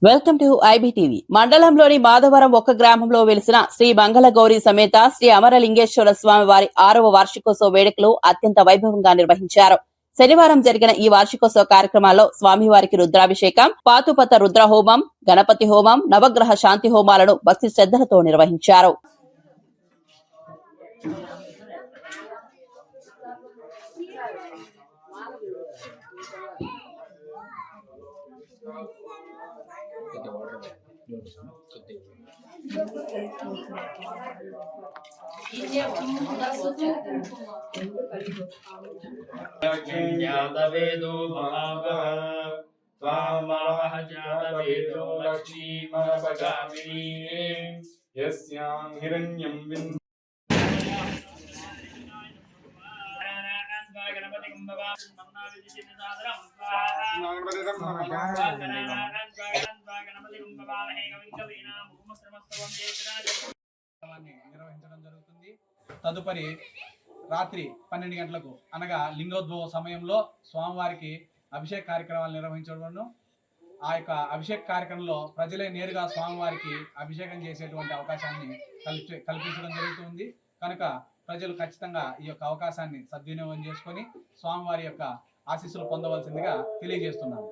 Welcome to IBTV. మండలంలోని మాధవరం ఒక్క గ్రామంలో వెలిసిన శ్రీ మంగళగౌరి సమేత శ్రీ అమరలింగేశ్వర స్వామి వారి 6వ వార్షికోత్సవ వేడుకలు అత్యంత వైభవంగా నిర్వహించారు. శనివారం జరిగిన ఈ వార్షికోత్సవ కార్యక్రమాల్లో స్వామివారికి రుద్రాభిషేకం, పాతుపత రుద్రహోమం, గణపతి హోమం, నవగ్రహ శాంతి హోమాలను భక్తి శ్రద్ధలతో నిర్వహించారు. నిర్వహించడం జరుగుతుంది. తదుపరి రాత్రి 12 గంటలకు అనగా లింగోద్భవ సమయంలో స్వామివారికి అభిషేక కార్యక్రమాలు నిర్వహించడం. ఆ యొక్క అభిషేక కార్యక్రమంలో ప్రజలే నేరుగా స్వామివారికి అభిషేకం చేసేటువంటి అవకాశాన్ని కల్పించడం జరుగుతుంది. కనుక ప్రజలు ఖచ్చితంగా ఈ యొక్క అవకాశాన్ని సద్వినియోగం చేసుకొని స్వామివారి యొక్క ఆశీస్సులు పొందవలసిందిగా తెలియజేస్తున్నాను.